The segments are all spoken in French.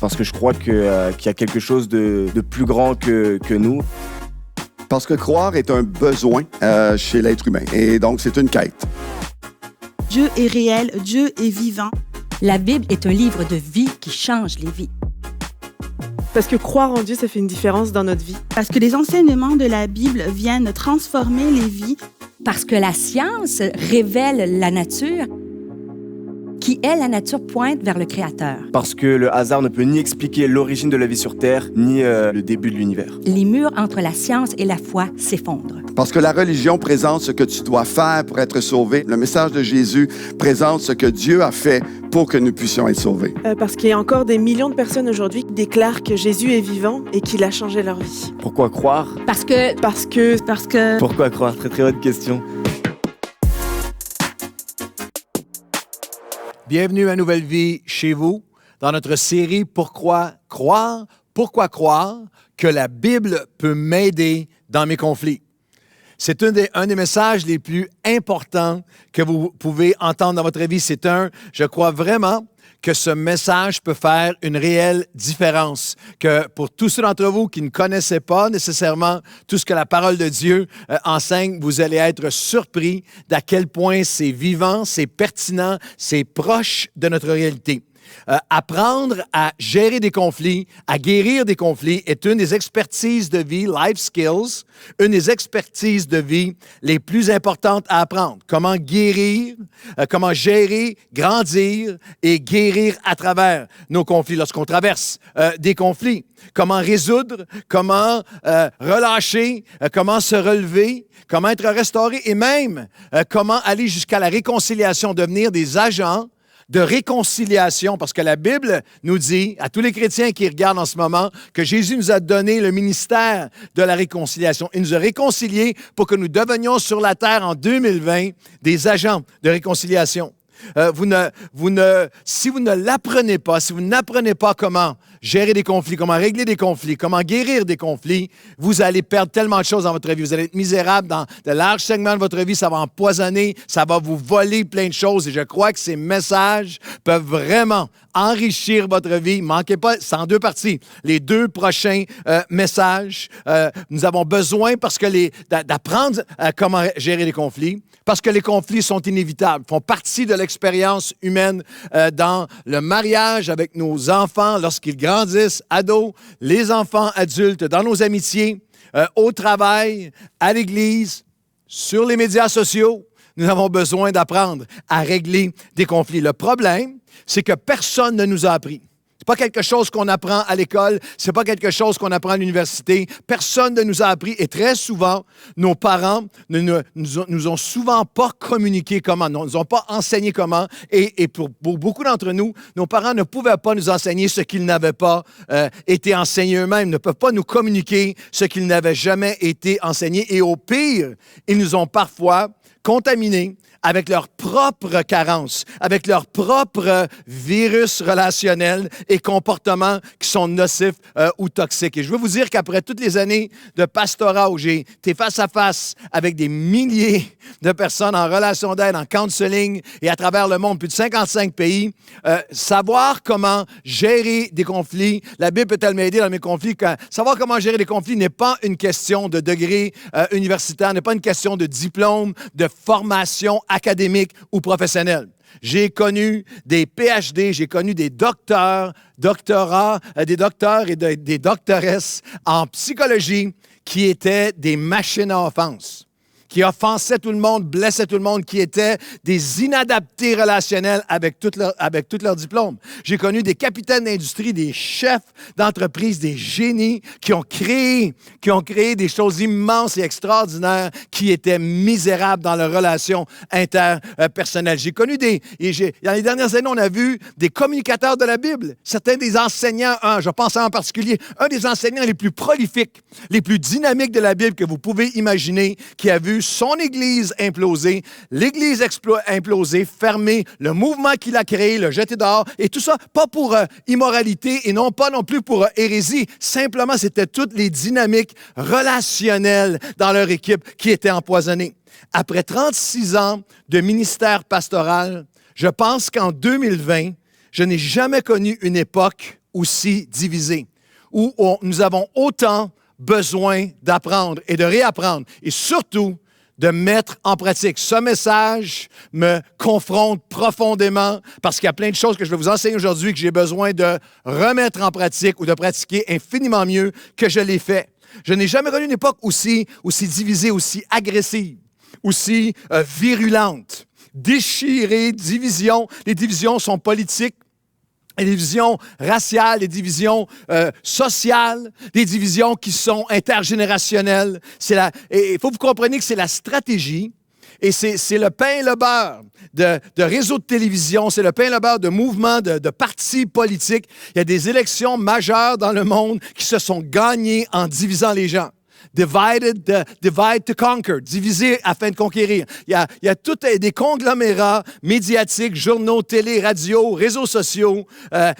Parce que je crois qu'il y a quelque chose de plus grand que nous. Parce que croire est un besoin chez l'être humain. Et donc, c'est une quête. Dieu est réel, Dieu est vivant. La Bible est un livre de vie qui change les vies. Parce que croire en Dieu, ça fait une différence dans notre vie. Parce que les enseignements de la Bible viennent transformer les vies. Parce que la science révèle la nature, qui est la nature pointe vers le Créateur. Parce que le hasard ne peut ni expliquer l'origine de la vie sur Terre, ni le début de l'univers. Les murs entre la science et la foi s'effondrent. Parce que la religion présente ce que tu dois faire pour être sauvé. Le message de Jésus présente ce que Dieu a fait pour que nous puissions être sauvés. Parce qu'il y a encore des millions de personnes aujourd'hui qui déclarent que Jésus est vivant et qu'il a changé leur vie. Pourquoi croire? Parce que... Pourquoi croire? Très très bonne question. Bienvenue à Nouvelle Vie chez vous, dans notre série Pourquoi croire que la Bible peut m'aider dans mes conflits. C'est un des messages les plus importants que vous pouvez entendre dans votre vie. Je crois vraiment que ce message peut faire une réelle différence. Que pour tous ceux d'entre vous qui ne connaissaient pas nécessairement tout ce que la parole de Dieu enseigne, vous allez être surpris d'à quel point c'est vivant, c'est pertinent, c'est proche de notre réalité. Apprendre à gérer des conflits, à guérir des conflits est une des expertises de vie, life skills, une des expertises de vie les plus importantes à apprendre. Comment guérir, comment gérer, grandir et guérir à travers nos conflits lorsqu'on traverse des conflits. Comment résoudre, comment relâcher, comment se relever, comment être restauré et même comment aller jusqu'à la réconciliation, devenir des agents de réconciliation, parce que la Bible nous dit, à tous les chrétiens qui regardent en ce moment, que Jésus nous a donné le ministère de la réconciliation. Il nous a réconciliés pour que nous devenions sur la terre en 2020 des agents de réconciliation. Si vous ne l'apprenez pas, si vous n'apprenez pas comment gérer des conflits, comment régler des conflits, comment guérir des conflits, vous allez perdre tellement de choses dans votre vie. Vous allez être misérable dans de larges segments de votre vie. Ça va empoisonner, ça va vous voler plein de choses. Et je crois que ces messages peuvent vraiment enrichir votre vie. Manquez pas, c'est en deux parties. Les deux prochains messages, nous avons besoin d'apprendre comment gérer les conflits, parce que les conflits sont inévitables, font partie de l'expérience humaine dans le mariage avec nos enfants lorsqu'ils grandissent, ados, les enfants adultes, dans nos amitiés, au travail, à l'église, sur les médias sociaux. Nous avons besoin d'apprendre à régler des conflits. Le problème, c'est que personne ne nous a appris. C'est pas quelque chose qu'on apprend à l'école, c'est pas quelque chose qu'on apprend à l'université. Personne ne nous a appris et très souvent, nos parents ne nous ont souvent pas communiqué comment, ne nous ont pas enseigné comment. Et pour beaucoup d'entre nous, nos parents ne pouvaient pas nous enseigner ce qu'ils n'avaient pas été enseignés eux-mêmes, ne peuvent pas nous communiquer ce qu'ils n'avaient jamais été enseignés. Et au pire, ils nous ont parfois contaminés avec leurs propres carences, avec leurs propres virus relationnels et comportements qui sont nocifs ou toxiques. Et je veux vous dire qu'après toutes les années de pastorat où j'ai été face à face avec des milliers de personnes en relation d'aide, en counseling et à travers le monde, plus de 55 pays, savoir comment gérer des conflits, la Bible peut-elle m'aider dans mes conflits? Savoir comment gérer des conflits n'est pas une question de degré universitaire, n'est pas une question de diplôme, de formation académique ou professionnelle. J'ai connu des PhD, j'ai connu des docteurs et des doctoresses en psychologie qui étaient des machines à offense, qui offensaient tout le monde, blessaient tout le monde, qui étaient des inadaptés relationnels avec tout leur diplôme. J'ai connu des capitaines d'industrie, des chefs d'entreprise, des génies qui ont créé des choses immenses et extraordinaires qui étaient misérables dans leurs relations interpersonnelles. J'ai connu dans les dernières années, on a vu des communicateurs de la Bible, certains des enseignants, je pense en particulier, un des enseignants les plus prolifiques, les plus dynamiques de la Bible que vous pouvez imaginer, qui a vu son Église imploser, l'Église imploser, fermer, le mouvement qu'il a créé, le jeter dehors, et tout ça, pas pour immoralité et non pas non plus pour hérésie. Simplement, c'était toutes les dynamiques relationnelles dans leur équipe qui étaient empoisonnées. Après 36 ans de ministère pastoral, je pense qu'en 2020, je n'ai jamais connu une époque aussi divisé, où nous avons autant besoin d'apprendre et de réapprendre, et surtout de mettre en pratique. Ce message me confronte profondément parce qu'il y a plein de choses que je vais vous enseigner aujourd'hui que j'ai besoin de remettre en pratique ou de pratiquer infiniment mieux que je l'ai fait. Je n'ai jamais connu une époque aussi divisée, aussi agressive, aussi virulente, déchirée, division. Les divisions sont politiques, les divisions raciales, les divisions sociales, des divisions qui sont intergénérationnelles. Il faut que vous compreniez que c'est la stratégie et c'est le pain et le beurre de réseaux de télévision, c'est le pain et le beurre de mouvements, de partis politiques. Il y a des élections majeures dans le monde qui se sont gagnées en divisant les gens. Divide to conquer, diviser afin de conquérir. Il y a tous des conglomérats médiatiques, journaux, télé, radio, réseaux sociaux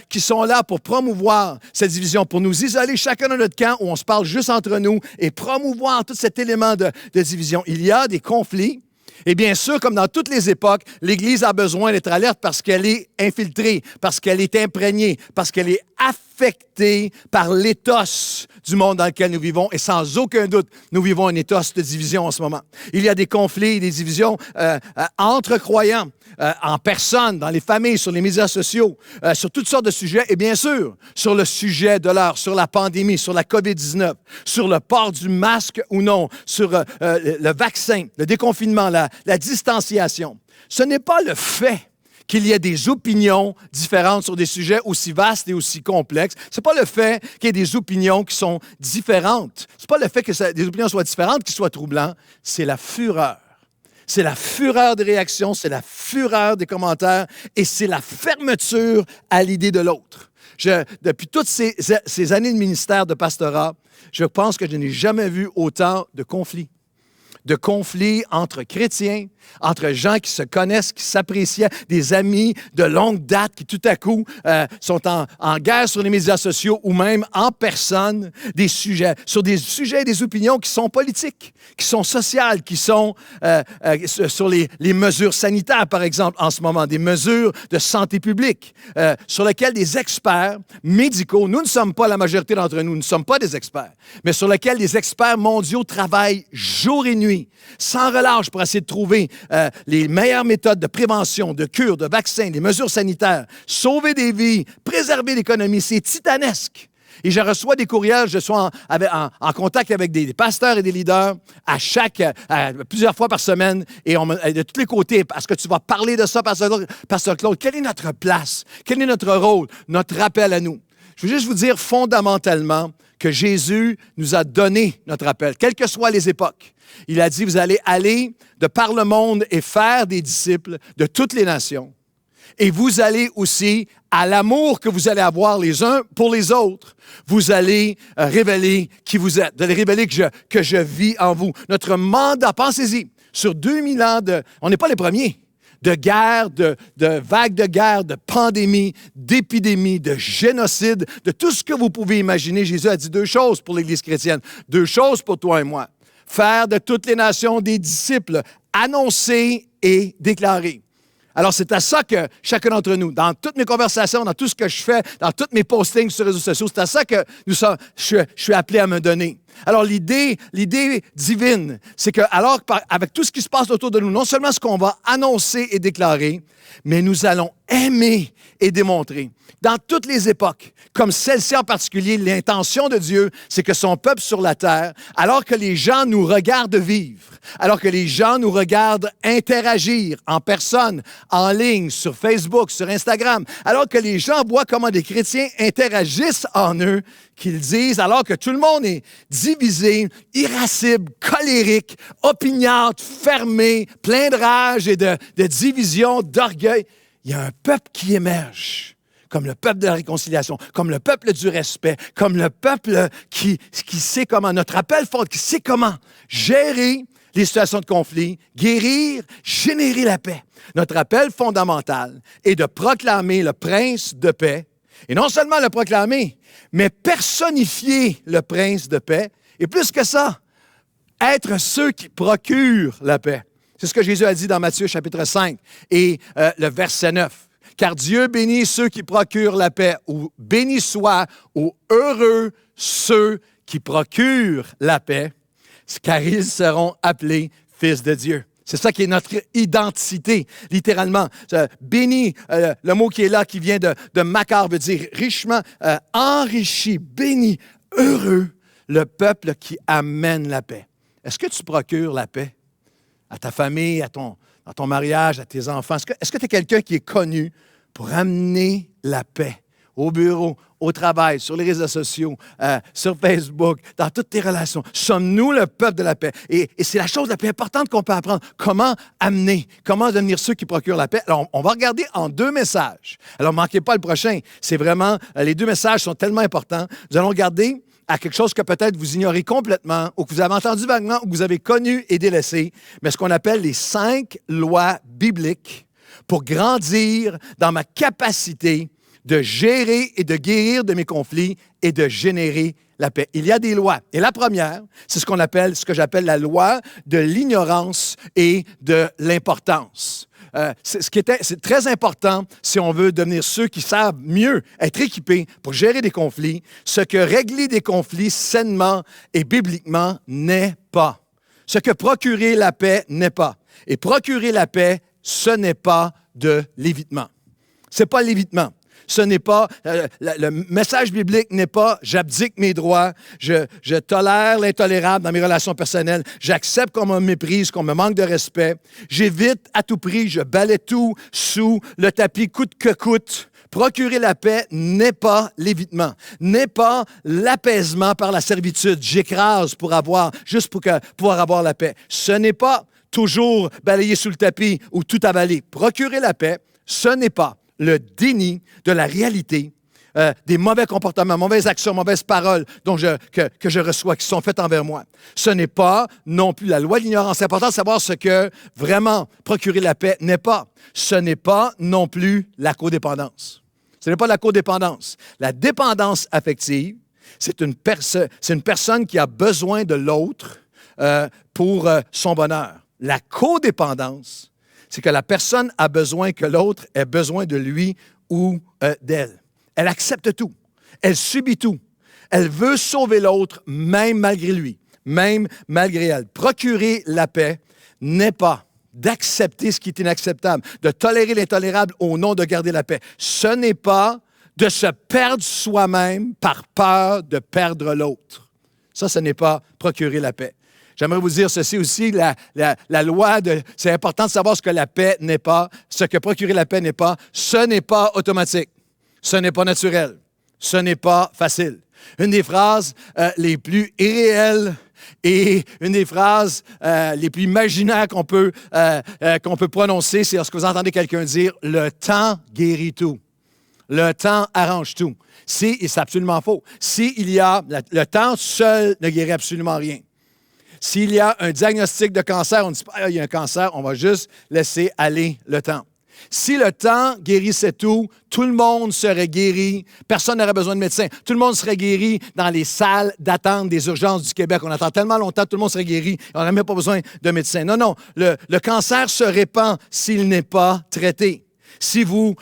qui sont là pour promouvoir cette division, pour nous isoler chacun dans notre camp où on se parle juste entre nous et promouvoir tout cet élément de division. Il y a des conflits. Et bien sûr, comme dans toutes les époques, l'Église a besoin d'être alerte parce qu'elle est infiltrée, parce qu'elle est imprégnée, parce qu'elle est affectée par l'éthos du monde dans lequel nous vivons. Et sans aucun doute, nous vivons un éthos de division en ce moment. Il y a des conflits, des divisions entre croyants, en personne, dans les familles, sur les médias sociaux, sur toutes sortes de sujets. Et bien sûr, sur le sujet de l'heure, sur la pandémie, sur la COVID-19, sur le port du masque ou non, sur le vaccin, le déconfinement, la distanciation. Ce n'est pas le fait qu'il y ait des opinions différentes sur des sujets aussi vastes et aussi complexes. Ce n'est pas le fait qu'il y ait des opinions qui sont différentes. Ce n'est pas le fait que des opinions soient différentes qui soient troublantes. C'est la fureur. C'est la fureur des réactions, c'est la fureur des commentaires et c'est la fermeture à l'idée de l'autre. Depuis toutes ces années de ministère de pastorat, je pense que je n'ai jamais vu autant de conflits. De conflits entre chrétiens, entre gens qui se connaissent, qui s'apprécient, des amis de longue date qui tout à coup sont en guerre sur les médias sociaux ou même en personne, sur des sujets et des opinions qui sont politiques, qui sont sociales, qui sont sur les mesures sanitaires, par exemple, en ce moment, des mesures de santé publique, sur lesquelles des experts médicaux, nous ne sommes pas la majorité d'entre nous, ne sommes pas des experts, mais sur lesquels des experts mondiaux travaillent jour et nuit, sans relâche pour essayer de trouver les meilleures méthodes de prévention, de cure, de vaccins, des mesures sanitaires, sauver des vies, préserver l'économie. C'est titanesque. Et je reçois des courriels, je suis en contact avec des pasteurs et des leaders plusieurs fois par semaine et de tous les côtés. Est-ce que tu vas parler de ça, Pasteur Claude? Quelle est notre place? Quel est notre rôle? Notre rappel à nous? Je veux juste vous dire fondamentalement que Jésus nous a donné notre appel, quelles que soient les époques. Il a dit, vous allez aller de par le monde et faire des disciples de toutes les nations. Et vous allez aussi, à l'amour que vous allez avoir les uns pour les autres, vous allez révéler qui vous êtes. Vous allez révéler que je vis en vous. Notre mandat, pensez-y, sur 2000 ans on n'est pas les premiers. De guerre, de vagues de guerre, de pandémie, d'épidémie, de génocide, de tout ce que vous pouvez imaginer. Jésus a dit 2 choses pour l'Église chrétienne, 2 choses pour toi et moi. Faire de toutes les nations des disciples, annoncer et déclarer. Alors, c'est à ça que chacun d'entre nous, dans toutes mes conversations, dans tout ce que je fais, dans tous mes postings sur les réseaux sociaux, c'est à ça que je suis appelé à me donner. Alors, l'idée divine, c'est que, alors, avec tout ce qui se passe autour de nous, non seulement ce qu'on va annoncer et déclarer, mais nous allons aimer et démontrer. Dans toutes les époques, comme celle-ci en particulier, l'intention de Dieu, c'est que son peuple sur la terre, alors que les gens nous regardent vivre, alors que les gens nous regardent interagir en personne, en ligne, sur Facebook, sur Instagram, alors que les gens voient comment des chrétiens interagissent en eux, qu'ils disent, alors que tout le monde est divisé, irascible, colérique, opiniâtre, fermé, plein de rage et de division, d'orgueil, il y a un peuple qui émerge. Comme le peuple de la réconciliation, comme le peuple du respect, comme le peuple qui sait comment, notre appel fort, qui sait comment gérer les situations de conflit, guérir, générer la paix. Notre appel fondamental est de proclamer le prince de paix, et non seulement le proclamer, mais personnifier le prince de paix, et plus que ça, être ceux qui procurent la paix. C'est ce que Jésus a dit dans Matthieu chapitre 5 et le verset 9. car Dieu bénit ceux qui procurent la paix, ou béni soit, ou heureux ceux qui procurent la paix, car ils seront appelés fils de Dieu. C'est ça qui est notre identité, littéralement. Béni, le mot qui est là, qui vient de Makar, veut dire richement enrichi, béni, heureux, le peuple qui amène la paix. Est-ce que tu procures la paix à ta famille, à ton mariage, à tes enfants? Est-ce que tu es quelqu'un qui est connu pour amener la paix au bureau, au travail, sur les réseaux sociaux, sur Facebook, dans toutes tes relations? Sommes-nous le peuple de la paix? Et c'est la chose la plus importante qu'on peut apprendre. Comment amener, comment devenir ceux qui procurent la paix? Alors, on va regarder en 2 messages. Alors, ne manquez pas le prochain. C'est vraiment, les 2 messages sont tellement importants. Nous allons regarder à quelque chose que peut-être vous ignorez complètement, ou que vous avez entendu vaguement, ou que vous avez connu et délaissé, mais ce qu'on appelle les 5 lois bibliques pour grandir dans ma capacité de gérer et de guérir de mes conflits et de générer la paix. Il y a des lois. Et la première, c'est ce que j'appelle la loi de l'ignorance et de l'importance. C'est très important si on veut devenir ceux qui savent mieux être équipés pour gérer des conflits, ce que régler des conflits sainement et bibliquement n'est pas. Ce que procurer la paix n'est pas. Et procurer la paix, ce n'est pas de l'évitement. C'est pas l'évitement. Ce n'est pas, le message biblique n'est pas « j'abdique mes droits, je tolère l'intolérable dans mes relations personnelles, j'accepte qu'on me méprise, qu'on me manque de respect, j'évite à tout prix, je balaie tout sous le tapis coûte que coûte ». Procurer la paix n'est pas l'évitement, n'est pas l'apaisement par la servitude. J'écrase juste pour pouvoir avoir la paix. Ce n'est pas toujours balayer sous le tapis ou tout avaler. Procurer la paix, ce n'est pas le déni de la réalité des mauvais comportements, mauvaises actions, mauvaises paroles que je reçois, qui sont faites envers moi. Ce n'est pas non plus la loi de l'ignorance. C'est important de savoir ce que vraiment procurer la paix n'est pas. Ce n'est pas non plus la codépendance. Ce n'est pas la codépendance. La dépendance affective, c'est une personne qui a besoin de l'autre pour son bonheur. La codépendance, c'est que la personne a besoin que l'autre ait besoin de lui ou d'elle. Elle accepte tout. Elle subit tout. Elle veut sauver l'autre, même malgré lui, même malgré elle. Procurer la paix n'est pas d'accepter ce qui est inacceptable, de tolérer l'intolérable au nom de garder la paix. Ce n'est pas de se perdre soi-même par peur de perdre l'autre. Ça, ce n'est pas procurer la paix. J'aimerais vous dire ceci aussi, la loi c'est important de savoir ce que la paix n'est pas, ce que procurer la paix n'est pas. Ce n'est pas automatique, ce n'est pas naturel, ce n'est pas facile. Une des phrases les plus irréelles et une des phrases les plus imaginaires qu'on peut prononcer, c'est lorsque vous entendez quelqu'un dire « le temps guérit tout ». Le temps arrange tout. Et c'est absolument faux. Le temps seul ne guérit absolument rien. S'il y a un diagnostic de cancer, on ne dit pas « il y a un cancer », on va juste laisser aller le temps. Si le temps guérissait tout, tout le monde serait guéri, personne n'aurait besoin de médecin. Tout le monde serait guéri dans les salles d'attente des urgences du Québec. On attend tellement longtemps, tout le monde serait guéri, on n'a même pas besoin de médecin. Non, le cancer se répand s'il n'est pas traité. Si vous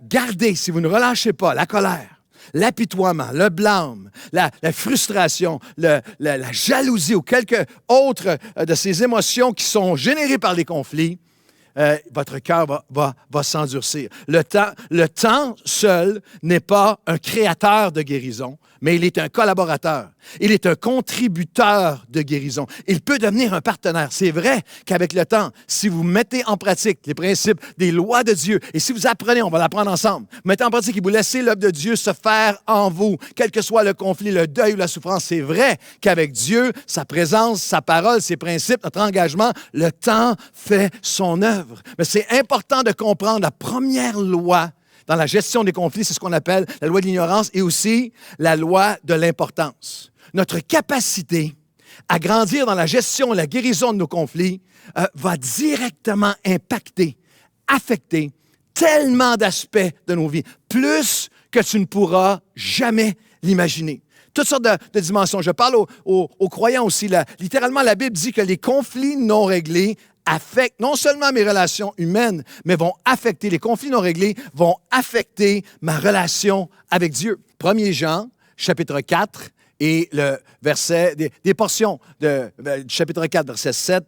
gardez, si vous ne relâchez pas la colère, l'apitoiement, le blâme, la frustration, la jalousie ou quelques autres de ces émotions qui sont générées par les conflits, votre cœur va s'endurcir. Le temps seul n'est pas un créateur de guérison, mais il est un collaborateur. Il est un contributeur de guérison. Il peut devenir un partenaire. C'est vrai qu'avec le temps, si vous mettez en pratique les principes des lois de Dieu, et si vous apprenez, on va l'apprendre ensemble, vous mettez en pratique et vous laissez l'œuvre de Dieu se faire en vous, quel que soit le conflit, le deuil ou la souffrance, c'est vrai qu'avec Dieu, sa présence, sa parole, ses principes, notre engagement, le temps fait son œuvre. Mais c'est important de comprendre la première loi dans la gestion des conflits, c'est ce qu'on appelle la loi de l'ignorance et aussi la loi de l'importance. Notre capacité à grandir dans la gestion et la guérison de nos conflits va directement impacter, affecter tellement d'aspects de nos vies, plus que tu ne pourras jamais l'imaginer. Toutes sortes de dimensions. Je parle aux croyants aussi. Littéralement, la Bible dit que les conflits non réglés affectent non seulement mes relations humaines, mais vont affecter, les conflits non réglés vont affecter ma relation avec Dieu. 1 Jean, chapitre 4, et le verset, des portions du chapitre 4, verset 7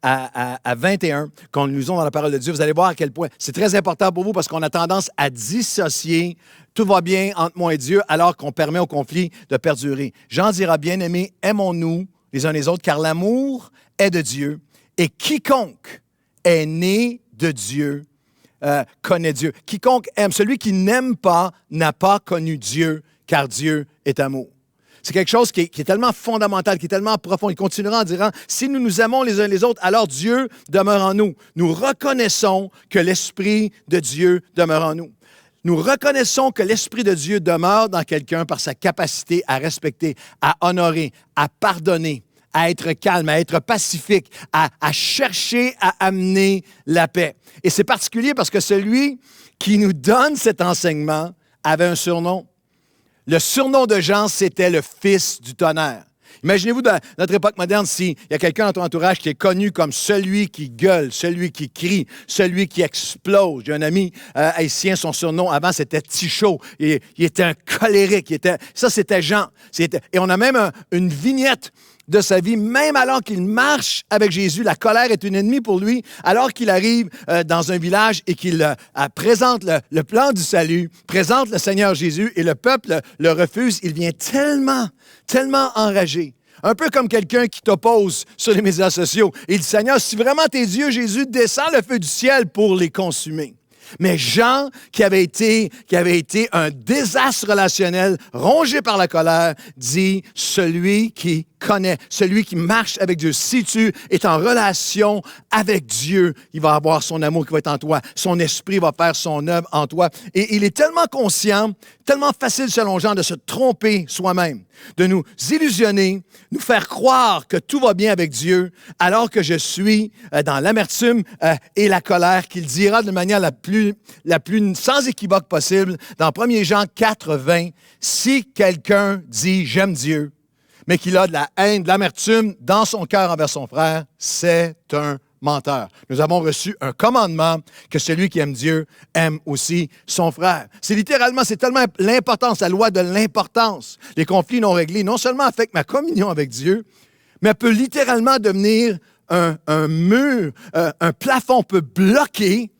à 21, qu'on nous lisons dans la parole de Dieu. Vous allez voir à quel point c'est très important pour vous parce qu'on a tendance à dissocier tout va bien entre moi et Dieu alors qu'on permet au conflit de perdurer. Jean dira, bien-aimés, aimons-nous les uns les autres, car l'amour est de Dieu et quiconque est né de Dieu connaît Dieu. Quiconque aime, celui qui n'aime pas n'a pas connu Dieu, car Dieu est amour. C'est quelque chose qui est tellement fondamental, qui est tellement profond. Il continuera en disant, si nous nous aimons les uns les autres, alors Dieu demeure en nous. Nous reconnaissons que l'Esprit de Dieu demeure en nous. Nous reconnaissons que l'Esprit de Dieu demeure dans quelqu'un par sa capacité à respecter, à honorer, à pardonner, à être calme, à être pacifique, à chercher à amener la paix. Et c'est particulier parce que celui qui nous donne cet enseignement avait un surnom. Le surnom de Jean, c'était le fils du tonnerre. Imaginez-vous dans notre époque moderne, s'il y a quelqu'un dans ton entourage qui est connu comme celui qui gueule, celui qui crie, celui qui explose. J'ai un ami haïtien, son surnom avant, c'était Tichot. Il était un colérique. Ça, c'était Jean. Et on a même une vignette de sa vie, même alors qu'il marche avec Jésus, la colère est une ennemie pour lui, alors qu'il arrive dans un village et qu'il présente le plan du salut, présente le Seigneur Jésus et le peuple le refuse, il vient tellement enragé. Un peu comme quelqu'un qui t'oppose sur les médias sociaux. Il dit, Seigneur, si vraiment t'es Dieu, Jésus, descends le feu du ciel pour les consumer. Mais Jean, qui avait été un désastre relationnel, rongé par la colère, dit, celui qui connaît, celui qui marche avec Dieu. Si tu es en relation avec Dieu, il va avoir son amour qui va être en toi. Son esprit va faire son œuvre en toi. Et il est tellement conscient, tellement facile selon Jean de se tromper soi-même, de nous illusionner, nous faire croire que tout va bien avec Dieu, alors que je suis dans l'amertume et la colère, qu'il dira de manière la plus sans équivoque possible, dans 1 Jean 4, 20, si quelqu'un dit « j'aime Dieu », mais qu'il a de la haine, de l'amertume dans son cœur envers son frère, c'est un menteur. Nous avons reçu un commandement que celui qui aime Dieu aime aussi son frère. C'est tellement l'importance, la loi de l'importance. Les conflits non réglés non seulement affectent ma communion avec Dieu, mais peut littéralement devenir un mur, un plafond peut bloquer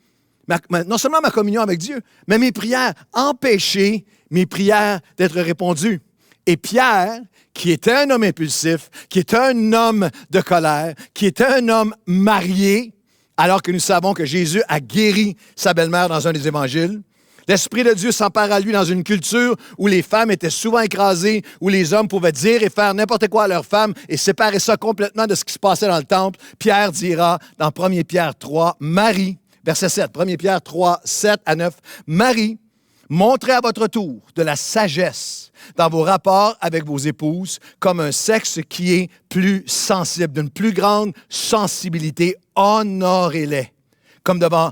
non seulement ma communion avec Dieu, mais mes prières, empêcher mes prières d'être répondues. Et Pierre, qui était un homme impulsif, qui était un homme de colère, qui était un homme marié, alors que nous savons que Jésus a guéri sa belle-mère dans un des évangiles. L'Esprit de Dieu s'empare à lui dans une culture où les femmes étaient souvent écrasées, où les hommes pouvaient dire et faire n'importe quoi à leurs femmes et séparer ça complètement de ce qui se passait dans le temple. Pierre dira dans 1 Pierre 3, Marie, verset 7, 1 Pierre 3, 7 à 9, Marie, montrez à votre tour de la sagesse dans vos rapports avec vos épouses comme un sexe qui est plus sensible, d'une plus grande sensibilité. Honorez-les, comme devant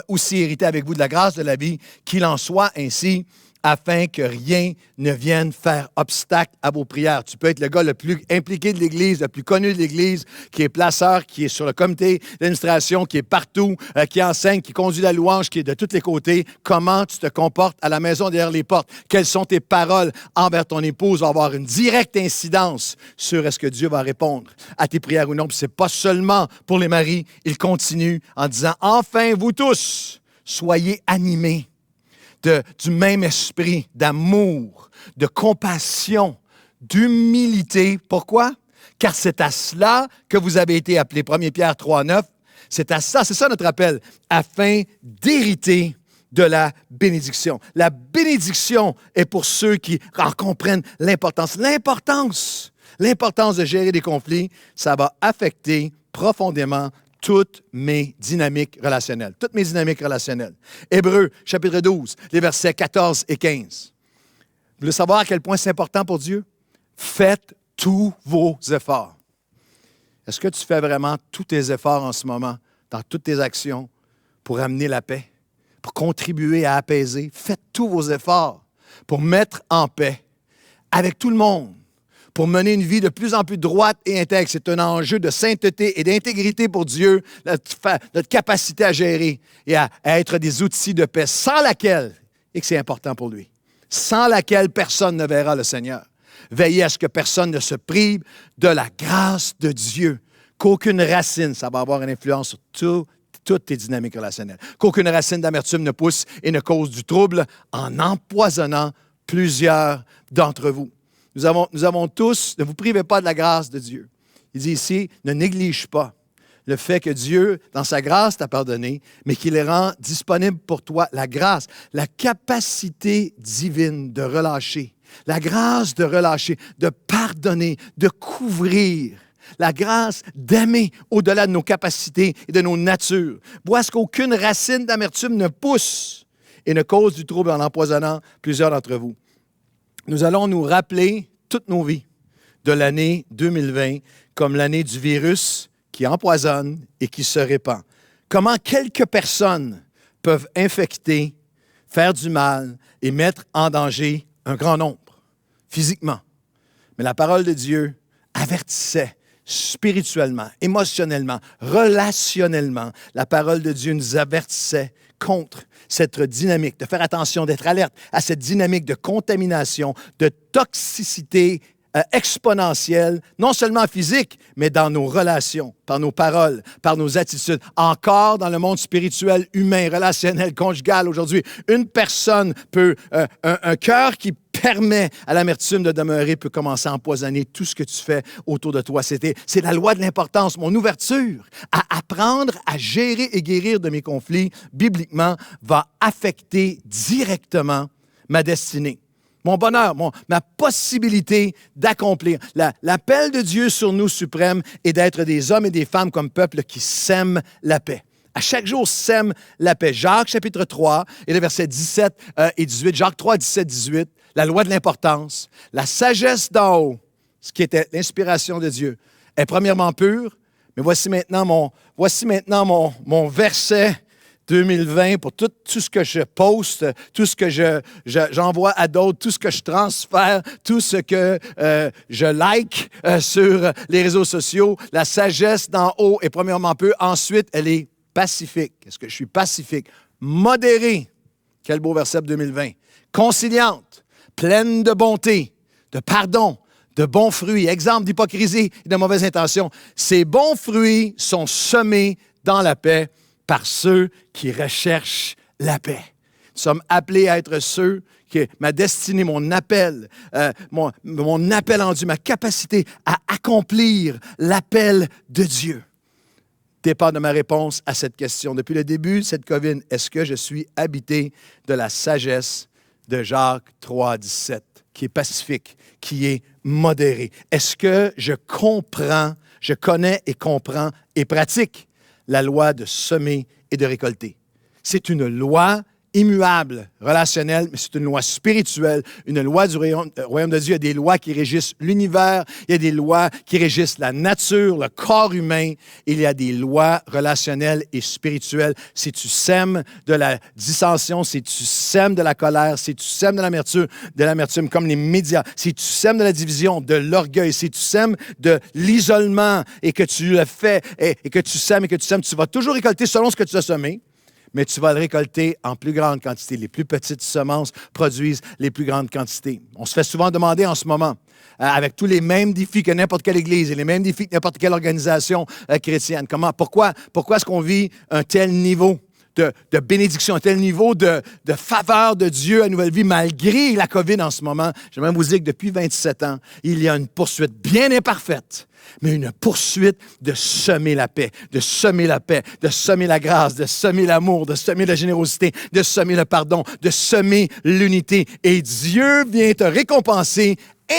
aussi hériter avec vous de la grâce de la vie, qu'il en soit ainsi, afin que rien ne vienne faire obstacle à vos prières. Tu peux être le gars le plus impliqué de l'Église, le plus connu de l'Église, qui est placeur, qui est sur le comité d'administration, qui est partout, qui enseigne, qui conduit la louange, qui est de tous les côtés. Comment tu te comportes à la maison derrière les portes? Quelles sont tes paroles envers ton épouse? Va avoir une directe incidence sur est-ce que Dieu va répondre à tes prières ou non. Puis c'est pas seulement pour les maris. Il continue en disant, enfin, vous tous, soyez animés du même esprit d'amour, de compassion, d'humilité. Pourquoi? Car c'est à cela que vous avez été appelés. 1 Pierre 3, 9, c'est ça notre appel, afin d'hériter de la bénédiction. La bénédiction est pour ceux qui en comprennent l'importance. L'importance de gérer des conflits, ça va affecter profondément toutes mes dynamiques relationnelles. Toutes mes dynamiques relationnelles. Hébreux, chapitre 12, les versets 14 et 15. Vous voulez savoir à quel point c'est important pour Dieu? Faites tous vos efforts. Est-ce que tu fais vraiment tous tes efforts en ce moment, dans toutes tes actions, pour amener la paix, pour contribuer à apaiser? Faites tous vos efforts pour mettre en paix avec tout le monde, pour mener une vie de plus en plus droite et intègre. C'est un enjeu de sainteté et d'intégrité pour Dieu, notre capacité à gérer et à être des outils de paix, sans laquelle, et que c'est important pour lui, sans laquelle personne ne verra le Seigneur. Veillez à ce que personne ne se prive de la grâce de Dieu, qu'aucune racine, ça va avoir une influence sur toutes tes dynamiques relationnelles, qu'aucune racine d'amertume ne pousse et ne cause du trouble en empoisonnant plusieurs d'entre vous. Nous avons tous, ne vous privez pas de la grâce de Dieu. Il dit ici, ne néglige pas le fait que Dieu, dans sa grâce, t'a pardonné, mais qu'il rend disponible pour toi la grâce, la capacité divine de relâcher, la grâce de relâcher, de pardonner, de couvrir, la grâce d'aimer au-delà de nos capacités et de nos natures. Vois ce qu'aucune racine d'amertume ne pousse et ne cause du trouble en empoisonnant plusieurs d'entre vous. Nous allons nous rappeler toutes nos vies de l'année 2020 comme l'année du virus qui empoisonne et qui se répand. Comment quelques personnes peuvent infecter, faire du mal et mettre en danger un grand nombre, physiquement. Mais la parole de Dieu avertissait spirituellement, émotionnellement, relationnellement. La parole de Dieu nous avertissait contre cette dynamique, de faire attention, d'être alerte à cette dynamique de contamination, de toxicité exponentielle, non seulement physique, mais dans nos relations, par nos paroles, par nos attitudes. Encore dans le monde spirituel, humain, relationnel, conjugal aujourd'hui, une personne peut, un cœur qui permet à l'amertume de demeurer peut commencer à empoisonner tout ce que tu fais autour de toi. C'est la loi de l'importance. Mon ouverture à apprendre à gérer et guérir de mes conflits, bibliquement, va affecter directement ma destinée. Mon bonheur, ma possibilité d'accomplir. L'appel de Dieu sur nous suprême est d'être des hommes et des femmes comme peuple qui sèment la paix. À chaque jour, sème la paix. Jacques, chapitre 3, et les versets 17 et 18. Jacques 3, 17, 18. La loi de l'importance. La sagesse d'en haut, ce qui était l'inspiration de Dieu, est premièrement pure. Mais voici maintenant mon verset 2020 pour tout ce que je poste, tout ce que j'envoie à d'autres, tout ce que je transfère, tout ce que je like sur les réseaux sociaux. La sagesse d'en haut est premièrement pure. Ensuite, elle est pacifique. Est-ce que je suis pacifique? Modérée. Quel beau verset 2020. Conciliante, pleine de bonté, de pardon, de bons fruits. Exemple d'hypocrisie et de mauvaises intentions. Ces bons fruits sont semés dans la paix par ceux qui recherchent la paix. Nous sommes appelés à être ceux que ma destinée, mon appel en Dieu, ma capacité à accomplir l'appel de Dieu dépend de ma réponse à cette question. Depuis le début de cette COVID, est-ce que je suis habité de la sagesse de Jacques 3, 17, qui est pacifique, qui est modéré? Est-ce que je connais et comprends et pratique la loi de semer et de récolter? C'est une loi immuable, relationnelle, mais c'est une loi spirituelle, une loi du royaume de Dieu. Il y a des lois qui régissent l'univers, il y a des lois qui régissent la nature, le corps humain. Il y a des lois relationnelles et spirituelles. Si tu sèmes de la dissension, si tu sèmes de la colère, si tu sèmes de l'amertume comme les médias, si tu sèmes de la division, de l'orgueil, si tu sèmes de l'isolement et que tu le fais et que tu sèmes, tu vas toujours récolter selon ce que tu as semé. Mais tu vas le récolter en plus grande quantité. Les plus petites semences produisent les plus grandes quantités. On se fait souvent demander en ce moment, avec tous les mêmes défis que n'importe quelle église et les mêmes défis que n'importe quelle organisation chrétienne, pourquoi est-ce qu'on vit un tel niveau de bénédiction, un tel niveau de faveur de Dieu à Nouvelle Vie, malgré la COVID en ce moment? J'aimerais vous dire que depuis 27 ans, il y a une poursuite bien imparfaite, mais une poursuite de semer la paix, de semer la grâce, de semer l'amour, de semer la générosité, de semer le pardon, de semer l'unité. Et Dieu vient te récompenser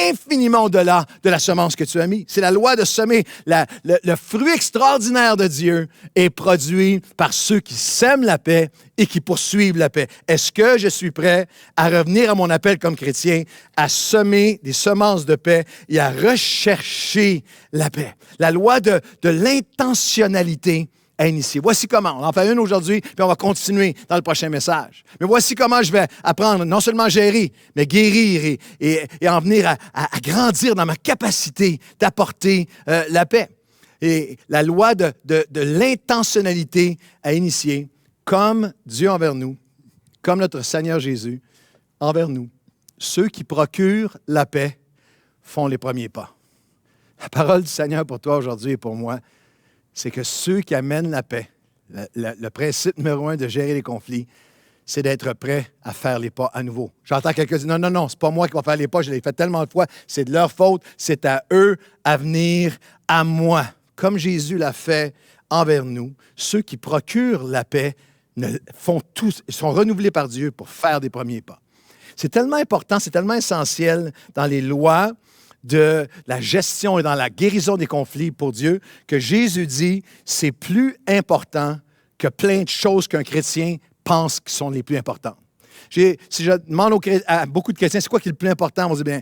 infiniment au-delà de la semence que tu as mise. C'est la loi de semer. Le fruit extraordinaire de Dieu est produit par ceux qui sèment la paix et qui poursuivent la paix. Est-ce que je suis prêt à revenir à mon appel comme chrétien, à semer des semences de paix et à rechercher la paix? La loi de l'intentionnalité à initier. Voici comment. On en fait une aujourd'hui, puis on va continuer dans le prochain message. Mais voici comment je vais apprendre non seulement à gérer, mais guérir et en venir à grandir dans ma capacité d'apporter la paix. Et la loi de l'intentionnalité à initier, comme Dieu envers nous, comme notre Seigneur Jésus envers nous. Ceux qui procurent la paix font les premiers pas. La parole du Seigneur pour toi aujourd'hui et pour moi, c'est que ceux qui amènent la paix, le principe numéro 1 de gérer les conflits, c'est d'être prêt à faire les pas à nouveau. J'entends quelqu'un dire, non, c'est pas moi qui va faire les pas, je l'ai fait tellement de fois, c'est de leur faute, c'est à eux à venir à moi. Comme Jésus l'a fait envers nous, ceux qui procurent la paix sont renouvelés par Dieu pour faire des premiers pas. C'est tellement important, c'est tellement essentiel dans les lois de la gestion et dans la guérison des conflits pour Dieu que Jésus dit c'est plus important que plein de choses qu'un chrétien pense qui sont les plus importantes. Si je demande à beaucoup de chrétiens, c'est quoi qui est le plus important? On dit bien,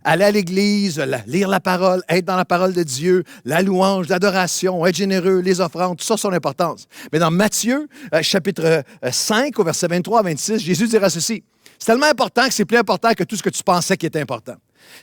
aller à l'église, lire la parole, être dans la parole de Dieu, la louange, l'adoration, être généreux, les offrandes, tout ça, son importance. Mais dans Matthieu, chapitre 5, au verset 23 à 26, Jésus dira ceci. C'est tellement important que c'est plus important que tout ce que tu pensais qui était important.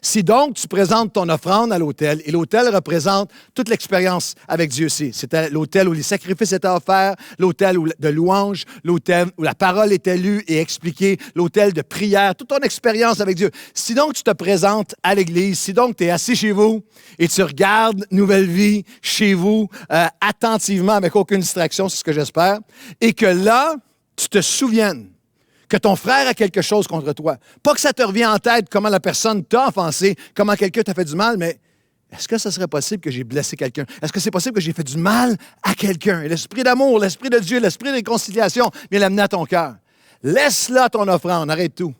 Si donc tu présentes ton offrande à l'autel, et l'autel représente toute l'expérience avec Dieu aussi. C'était l'autel où les sacrifices étaient offerts, l'autel de louange, l'autel où la parole était lue et expliquée, l'autel de prière, toute ton expérience avec Dieu. Si donc tu te présentes à l'Église, si donc tu es assis chez vous et tu regardes Nouvelle Vie chez vous attentivement avec aucune distraction, c'est ce que j'espère, et que là, tu te souviennes que ton frère a quelque chose contre toi. Pas que ça te revient en tête comment la personne t'a offensé, comment quelqu'un t'a fait du mal, mais est-ce que ce serait possible que j'ai blessé quelqu'un? Est-ce que c'est possible que j'ai fait du mal à quelqu'un? Et l'esprit d'amour, l'esprit de Dieu, l'esprit de réconciliation vient l'amener à ton cœur. Laisse là ton offrande, arrête tout.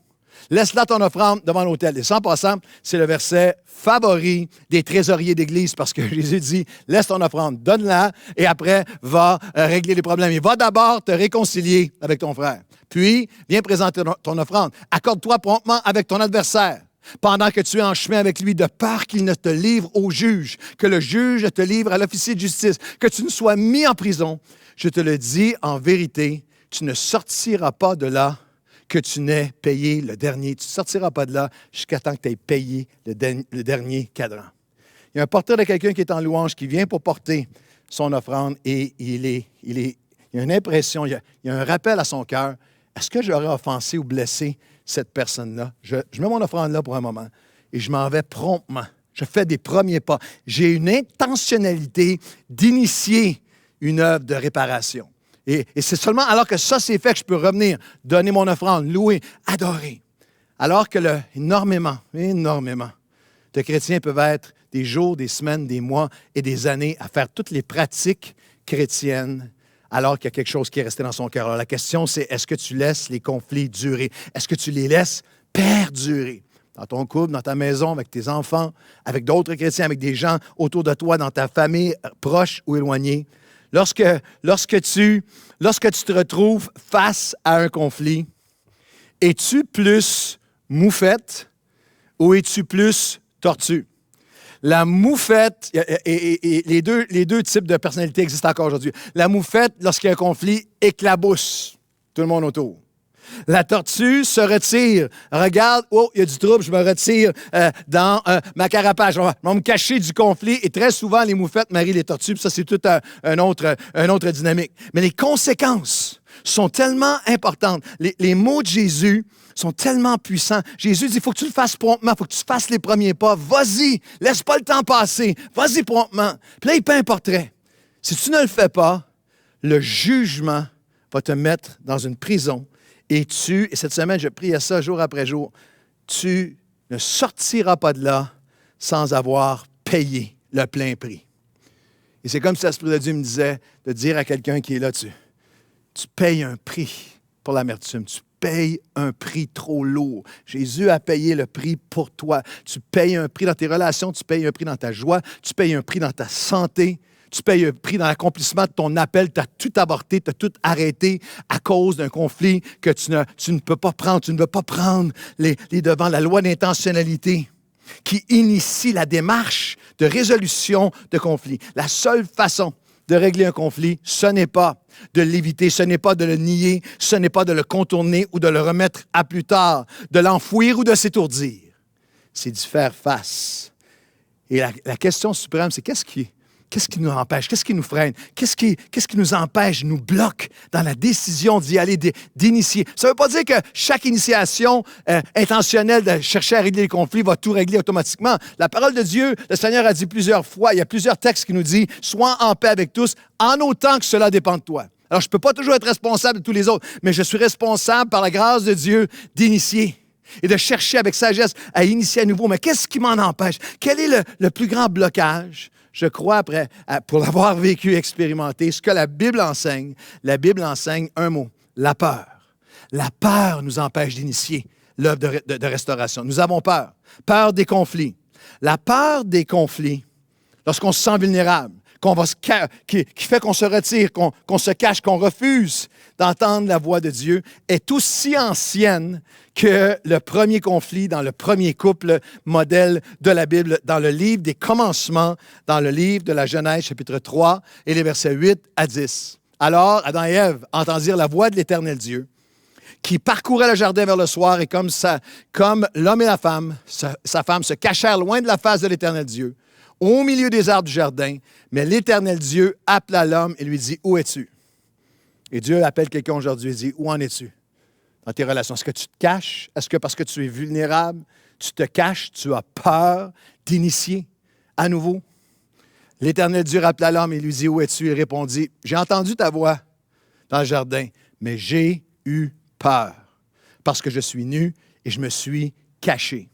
Laisse là ton offrande devant l'autel. Et sans passant, c'est le verset favori des trésoriers d'église parce que Jésus dit, laisse ton offrande, donne-la et après, va régler les problèmes. Et va d'abord te réconcilier avec ton frère. Puis, viens présenter ton offrande. Accorde-toi promptement avec ton adversaire pendant que tu es en chemin avec lui, de peur qu'il ne te livre au juge, que le juge te livre à l'officier de justice, que tu ne sois mis en prison. Je te le dis en vérité, tu ne sortiras pas de là que tu n'aies payé le dernier. Tu ne sortiras pas de là jusqu'à temps que tu aies payé le dernier cadran. Il y a un porteur de quelqu'un qui est en louange, qui vient pour porter son offrande et il y a une impression, il y a un rappel à son cœur. Est-ce que j'aurais offensé ou blessé cette personne-là? Je mets mon offrande là pour un moment et je m'en vais promptement. Je fais des premiers pas. J'ai une intentionnalité d'initier une œuvre de réparation. Et c'est seulement alors que ça c'est fait que je peux revenir, donner mon offrande, louer, adorer. Alors que énormément de chrétiens peuvent être des jours, des semaines, des mois et des années à faire toutes les pratiques chrétiennes alors qu'il y a quelque chose qui est resté dans son cœur. Alors la question c'est, est-ce que tu laisses les conflits durer? Est-ce que tu les laisses perdurer? Dans ton couple, dans ta maison, avec tes enfants, avec d'autres chrétiens, avec des gens autour de toi, dans ta famille, proche ou éloignée. Lorsque tu te retrouves face à un conflit, es-tu plus moufette ou es-tu plus tortue? La moufette, et les deux types de personnalités existent encore aujourd'hui. La moufette, lorsqu'il y a un conflit, éclabousse tout le monde autour. La tortue se retire. Regarde, il y a du trouble, je me retire dans ma carapace. Je vais me cacher du conflit. Et très souvent, les moufettes marient les tortues. Puis ça, c'est toute un autre dynamique. Mais les conséquences sont tellement importantes. Les mots de Jésus sont tellement puissants. Jésus dit, il faut que tu le fasses promptement, il faut que tu fasses les premiers pas. Vas-y, laisse pas le temps passer. Vas-y promptement. Puis là, il peint un portrait. Si tu ne le fais pas, le jugement va te mettre dans une prison. Et cette semaine, je prie à ça jour après jour, tu ne sortiras pas de là sans avoir payé le plein prix. Et c'est comme si l'Esprit de Dieu me disait de dire à quelqu'un qui est là, tu payes un prix pour l'amertume, tu payes un prix trop lourd. Jésus a payé le prix pour toi. Tu payes un prix dans tes relations, tu payes un prix dans ta joie, tu payes un prix dans ta santé. Tu payes un prix dans l'accomplissement de ton appel. Tu as tout avorté, tu as tout arrêté à cause d'un conflit que tu ne peux pas prendre. Tu ne veux pas prendre les devants. La loi d'intentionnalité qui initie la démarche de résolution de conflit. La seule façon de régler un conflit, ce n'est pas de l'éviter, ce n'est pas de le nier, ce n'est pas de le contourner ou de le remettre à plus tard, de l'enfouir ou de s'étourdir. C'est d'y faire face. Et la question suprême, c'est qu'est-ce qui nous empêche? Qu'est-ce qui nous freine? Qu'est-ce qui nous empêche, nous bloque dans la décision d'y aller, d'initier? Ça ne veut pas dire que chaque initiation intentionnelle de chercher à régler les conflits va tout régler automatiquement. La parole de Dieu, le Seigneur a dit plusieurs fois, il y a plusieurs textes qui nous disent « Sois en paix avec tous, en autant que cela dépend de toi ». Alors, je ne peux pas toujours être responsable de tous les autres, mais je suis responsable par la grâce de Dieu d'initier et de chercher avec sagesse à initier à nouveau. Mais qu'est-ce qui m'en empêche? Quel est le plus grand blocage? Je crois, pour l'avoir vécu, expérimenté, ce que la Bible enseigne un mot, la peur. La peur nous empêche d'initier l'œuvre de restauration. Nous avons peur. Peur des conflits. La peur des conflits, lorsqu'on se sent vulnérable, qui fait qu'on se retire, qu'on se cache, qu'on refuse d'entendre la voix de Dieu, est aussi ancienne que le premier conflit dans le premier couple modèle de la Bible, dans le livre des commencements, dans le livre de la Genèse, chapitre 3, et les versets 8 à 10. Alors, Adam et Ève entendirent la voix de l'Éternel Dieu, qui parcourait le jardin vers le soir, et comme l'homme et la femme, sa femme, se cachèrent loin de la face de l'Éternel Dieu, au milieu des arbres du jardin, mais l'Éternel Dieu appela l'homme et lui dit, « Où es-tu? » Et Dieu appelle quelqu'un aujourd'hui et dit, « Où en es-tu dans tes relations? Est-ce que tu te caches? Est-ce que parce que tu es vulnérable, tu te caches, tu as peur d'initier à nouveau? » L'Éternel Dieu appela l'homme et lui dit, « Où es-tu? » Il répondit, « J'ai entendu ta voix dans le jardin, mais j'ai eu peur parce que je suis nu et je me suis caché. »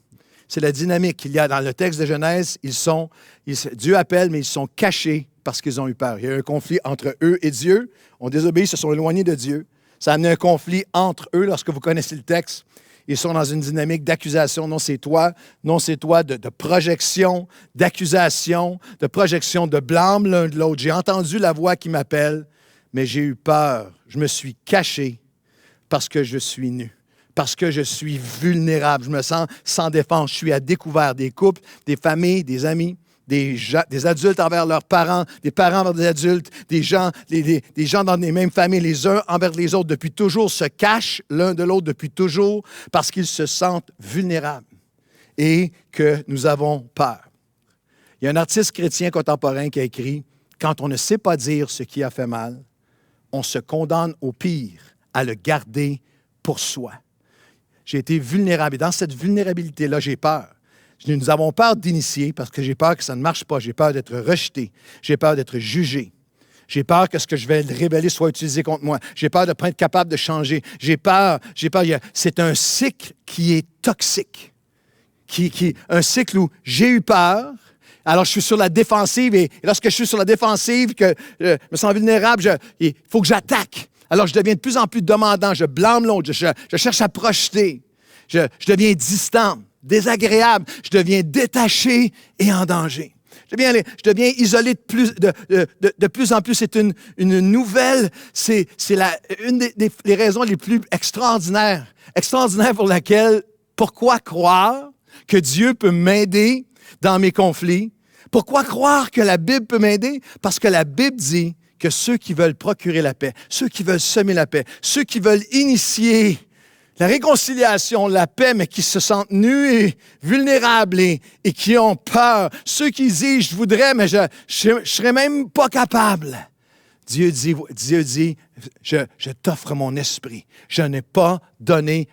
C'est la dynamique qu'il y a dans le texte de Genèse. Dieu appelle, mais ils sont cachés parce qu'ils ont eu peur. Il y a eu un conflit entre eux et Dieu. On désobéit, se sont éloignés de Dieu. Ça a amené un conflit entre eux. Lorsque vous connaissez le texte, ils sont dans une dynamique d'accusation. Non, c'est toi, de projection, d'accusation, de projection, de blâme l'un de l'autre. J'ai entendu la voix qui m'appelle, mais j'ai eu peur. Je me suis caché parce que je suis nu. Parce que je suis vulnérable, je me sens sans défense. Je suis à découvert. Des couples, des familles, des amis, des adultes envers leurs parents, des parents envers des adultes, des gens dans les mêmes familles, les uns envers les autres depuis toujours, se cachent l'un de l'autre depuis toujours parce qu'ils se sentent vulnérables et que nous avons peur. Il y a un artiste chrétien contemporain qui a écrit « Quand on ne sait pas dire ce qui a fait mal, on se condamne au pire à le garder pour soi. » J'ai été vulnérable. Et dans cette vulnérabilité-là, j'ai peur. Nous avons peur d'initier parce que j'ai peur que ça ne marche pas. J'ai peur d'être rejeté. J'ai peur d'être jugé. J'ai peur que ce que je vais révéler soit utilisé contre moi. J'ai peur de ne pas être capable de changer. J'ai peur. C'est un cycle qui est toxique. Un cycle où j'ai eu peur. Alors, je suis sur la défensive. Et lorsque je suis sur la défensive, que je me sens vulnérable, il faut que j'attaque. Alors, je deviens de plus en plus demandant, je blâme l'autre, je cherche à projeter, je deviens distant, désagréable, je deviens détaché et en danger. Je deviens isolé de plus en plus. C'est une nouvelle, c'est une des raisons les plus extraordinaires pourquoi croire que Dieu peut m'aider dans mes conflits? Pourquoi croire que la Bible peut m'aider? Parce que la Bible dit que ceux qui veulent procurer la paix, ceux qui veulent semer la paix, ceux qui veulent initier la réconciliation, la paix, mais qui se sentent nus et vulnérables et qui ont peur, ceux qui disent « je voudrais, mais je serais même pas capable ». Dieu dit, je t'offre mon esprit. Je n'ai pas donné,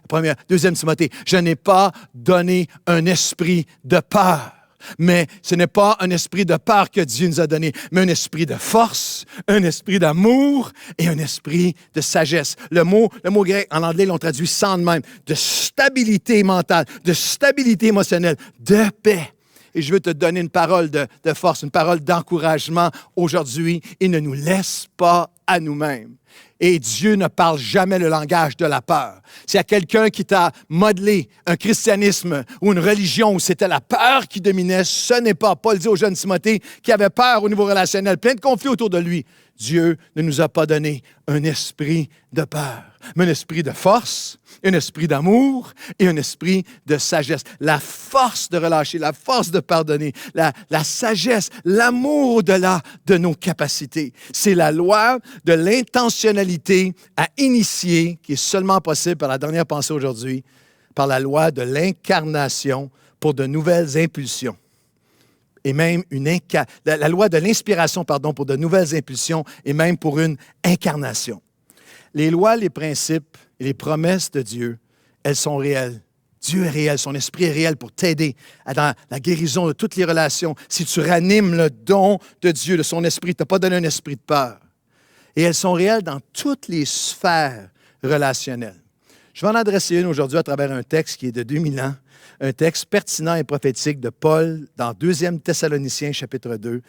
2 Timothée, je n'ai pas donné un esprit de peur. Mais ce n'est pas un esprit de peur que Dieu nous a donné, mais un esprit de force, un esprit d'amour et un esprit de sagesse. Le mot grec, en anglais, l'on traduit sound mind, de stabilité mentale, de stabilité émotionnelle, de paix. Et je veux te donner une parole de force, une parole d'encouragement aujourd'hui. Il ne nous laisse pas à nous-mêmes. Et Dieu ne parle jamais le langage de la peur. S'il y a quelqu'un qui t'a modelé un christianisme ou une religion où c'était la peur qui dominait, ce n'est pas Paul dit au jeune Timothée qui avait peur au niveau relationnel, plein de conflits autour de lui. Dieu ne nous a pas donné un esprit de peur, mais un esprit de force, un esprit d'amour et un esprit de sagesse. La force de relâcher, la force de pardonner, la sagesse, l'amour au-delà de nos capacités. C'est la loi de l'intentionnalité à initier qui est seulement possible par la dernière pensée aujourd'hui, par la loi de l'incarnation pour de nouvelles impulsions. Et même la loi de l'inspiration, pour de nouvelles impulsions et même pour une incarnation. Les lois, les principes et les promesses de Dieu, elles sont réelles. Dieu est réel, son esprit est réel pour t'aider dans la guérison de toutes les relations. Si tu ranimes le don de Dieu, de son esprit, il ne t'a pas donné un esprit de peur. Et elles sont réelles dans toutes les sphères relationnelles. Je vais en adresser une aujourd'hui à travers un texte qui est de 2000 ans, un texte pertinent et prophétique de Paul dans 2 Thessaloniciens, chapitre 2,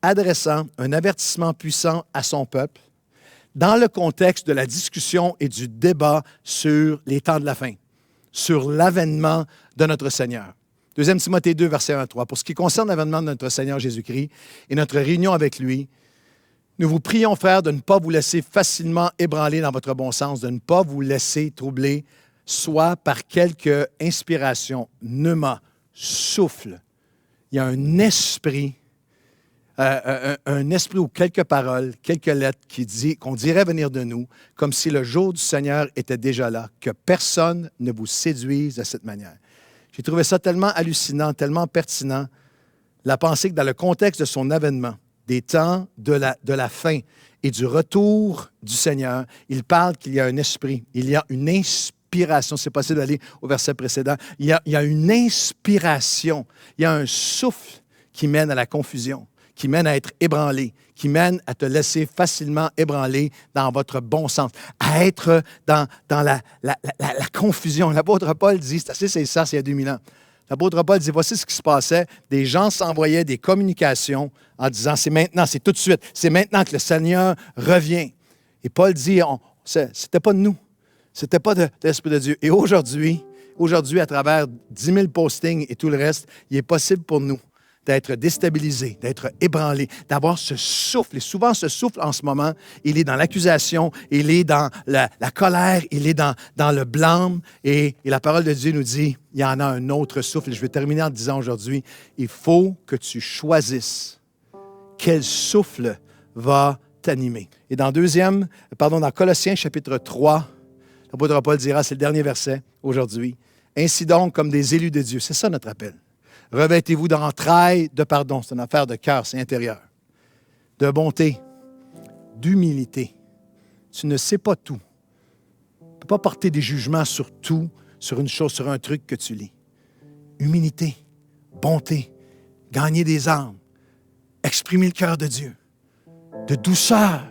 adressant un avertissement puissant à son peuple dans le contexte de la discussion et du débat sur les temps de la fin, sur l'avènement de notre Seigneur. 2 Timothée 2, verset 1 à 3. Pour ce qui concerne l'avènement de notre Seigneur Jésus-Christ et notre réunion avec lui, nous vous prions, frères, de ne pas vous laisser facilement ébranler dans votre bon sens, de ne pas vous laisser troubler, soit par quelque inspiration, pneuma, souffle. Il y a un esprit ou quelques paroles, quelques lettres qu'on dirait venir de nous, comme si le jour du Seigneur était déjà là, que personne ne vous séduise de cette manière. J'ai trouvé ça tellement hallucinant, tellement pertinent, la pensée que dans le contexte de son avènement, des temps de la fin et du retour du Seigneur, il parle qu'il y a un esprit, il y a une inspiration. C'est possible d'aller au verset précédent. Il y a une inspiration, il y a un souffle qui mène à la confusion, qui mène à être ébranlé, qui mène à te laisser facilement ébranler dans votre bon sens, à être dans la confusion. L'apôtre Paul dit, c'est ça, c'est il y a 2000 ans. L'apôtre Paul dit, voici ce qui se passait. Des gens s'envoyaient des communications en disant, c'est maintenant, c'est tout de suite, c'est maintenant que le Seigneur revient. Et Paul dit, c'était pas de nous, c'était pas de l'Esprit de Dieu. Et aujourd'hui, à travers 10 000 postings et tout le reste, il est possible pour nous d'être déstabilisés, d'être ébranlés, d'avoir ce souffle. Et souvent, ce souffle, en ce moment, il est dans l'accusation, il est dans la colère, il est dans le blâme. Et la parole de Dieu nous dit, il y en a un autre souffle. Et je vais terminer en disant aujourd'hui, il faut que tu choisisses quel souffle va t'animer. Et dans Colossiens, chapitre 3, l'apôtre Paul dira, c'est le dernier verset aujourd'hui, « Ainsi donc, comme des élus de Dieu », c'est ça notre appel. Revêtez-vous d'entrailles de pardon. C'est une affaire de cœur, c'est intérieur. De bonté, d'humilité. Tu ne sais pas tout. Tu ne peux pas porter des jugements sur tout, sur une chose, sur un truc que tu lis. Humilité, bonté, gagner des âmes, exprimer le cœur de Dieu, de douceur,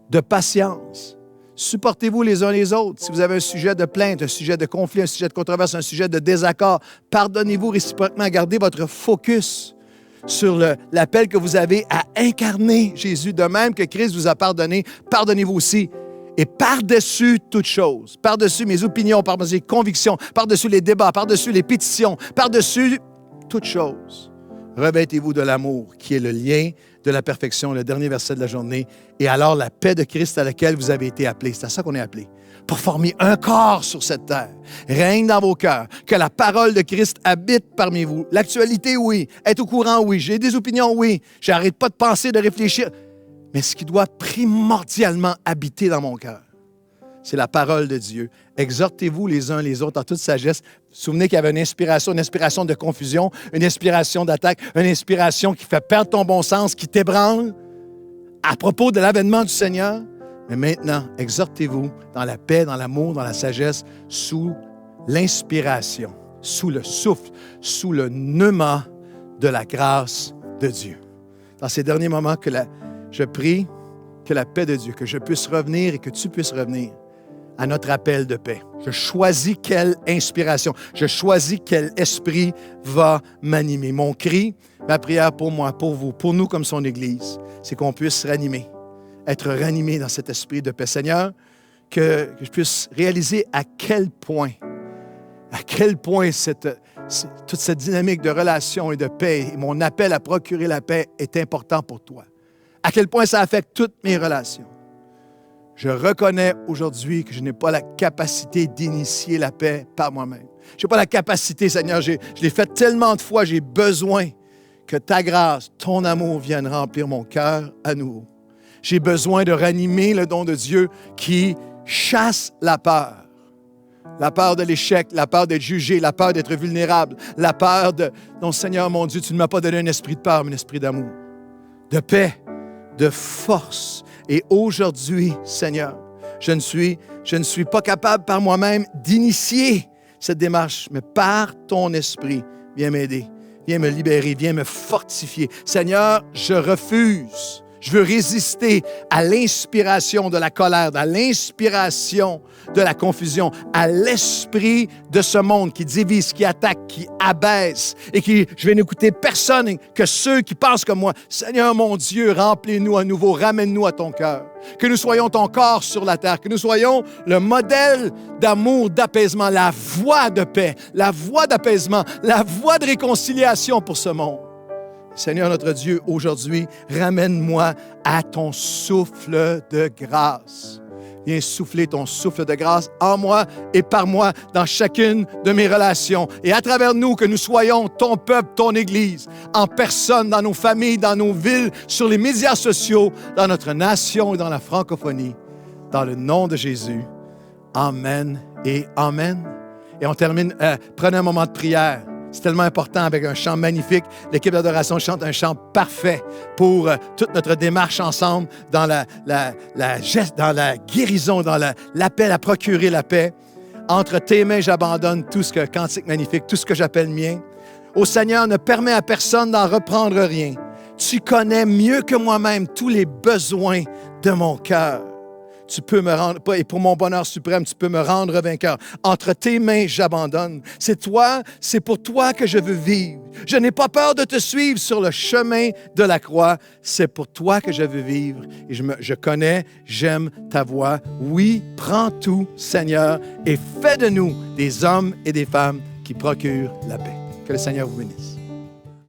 de patience. Supportez-vous les uns les autres. Si vous avez un sujet de plainte, un sujet de conflit, un sujet de controverse, un sujet de désaccord, pardonnez-vous réciproquement. Gardez votre focus sur l'appel que vous avez à incarner Jésus. De même que Christ vous a pardonné, pardonnez-vous aussi. Et par-dessus toute chose, par-dessus mes opinions, par-dessus les convictions, par-dessus les débats, par-dessus les pétitions, par-dessus toute chose, revêtez-vous de l'amour qui est le lien de la perfection, le dernier verset de la journée, et alors la paix de Christ à laquelle vous avez été appelés. C'est à ça qu'on est appelés. Pour former un corps sur cette terre. Règne dans vos cœurs. Que la parole de Christ habite parmi vous. L'actualité, oui. Être au courant, oui. J'ai des opinions, oui. J'arrête pas de penser, de réfléchir. Mais ce qui doit primordialement habiter dans mon cœur, c'est la parole de Dieu. Exhortez-vous les uns les autres en toute sagesse. Souvenez qu'il y avait une inspiration de confusion, une inspiration d'attaque, une inspiration qui fait perdre ton bon sens, qui t'ébranle à propos de l'avènement du Seigneur. Mais maintenant, exhortez-vous dans la paix, dans l'amour, dans la sagesse, sous l'inspiration, sous le souffle, sous le pneuma de la grâce de Dieu. Dans ces derniers moments, je prie que la paix de Dieu, que je puisse revenir et que tu puisses revenir à notre appel de paix. Je choisis quelle inspiration, je choisis quel esprit va m'animer. Mon cri, ma prière pour moi, pour vous, pour nous comme son Église, c'est qu'on puisse être ranimé dans cet esprit de paix. Seigneur, que je puisse réaliser à quel point toute cette dynamique de relation et de paix et mon appel à procurer la paix est important pour toi. à quel point ça affecte toutes mes relations. Je reconnais aujourd'hui que je n'ai pas la capacité d'initier la paix par moi-même. Je n'ai pas la capacité, Seigneur, je l'ai fait tellement de fois, j'ai besoin que ta grâce, ton amour vienne remplir mon cœur à nouveau. J'ai besoin de ranimer le don de Dieu qui chasse la peur. La peur de l'échec, la peur d'être jugé, la peur d'être vulnérable, la peur de... Non, Seigneur, mon Dieu, tu ne m'as pas donné un esprit de peur, mais un esprit d'amour, de paix, de force. Et aujourd'hui, Seigneur, je ne suis pas capable par moi-même d'initier cette démarche, mais par ton esprit, viens m'aider, viens me libérer, viens me fortifier. Seigneur, je refuse. Je veux résister à l'inspiration de la colère, à l'inspiration de la confusion, à l'esprit de ce monde qui divise, qui attaque, qui abaisse et qui, je vais n'écouter personne que ceux qui pensent comme moi. Seigneur mon Dieu, remplis-nous à nouveau, ramène-nous à ton cœur. Que nous soyons ton corps sur la terre, que nous soyons le modèle d'amour, d'apaisement, la voie de paix, la voie d'apaisement, la voie de réconciliation pour ce monde. Seigneur notre Dieu, aujourd'hui, ramène-moi à ton souffle de grâce. Viens souffler ton souffle de grâce en moi et par moi dans chacune de mes relations. Et à travers nous, que nous soyons ton peuple, ton Église, en personne, dans nos familles, dans nos villes, sur les médias sociaux, dans notre nation et dans la francophonie. Dans le nom de Jésus. Amen et Amen. Et on termine, prenez un moment de prière. C'est tellement important avec un chant magnifique. L'équipe d'adoration chante un chant parfait pour toute notre démarche ensemble dans dans la guérison, dans l'appel à procurer la paix. Entre tes mains, j'abandonne tout ce que, cantique magnifique, tout ce que j'appelle mien. Ô Seigneur, ne permets à personne d'en reprendre rien. Tu connais mieux que moi-même tous les besoins de mon cœur. Tu peux me rendre, et pour mon bonheur suprême, tu peux me rendre vainqueur. Entre tes mains, j'abandonne. C'est pour toi que je veux vivre. Je n'ai pas peur de te suivre sur le chemin de la croix. C'est pour toi que je veux vivre. Et je connais, j'aime ta voix. Oui, prends tout, Seigneur, et fais de nous des hommes et des femmes qui procurent la paix. Que le Seigneur vous bénisse.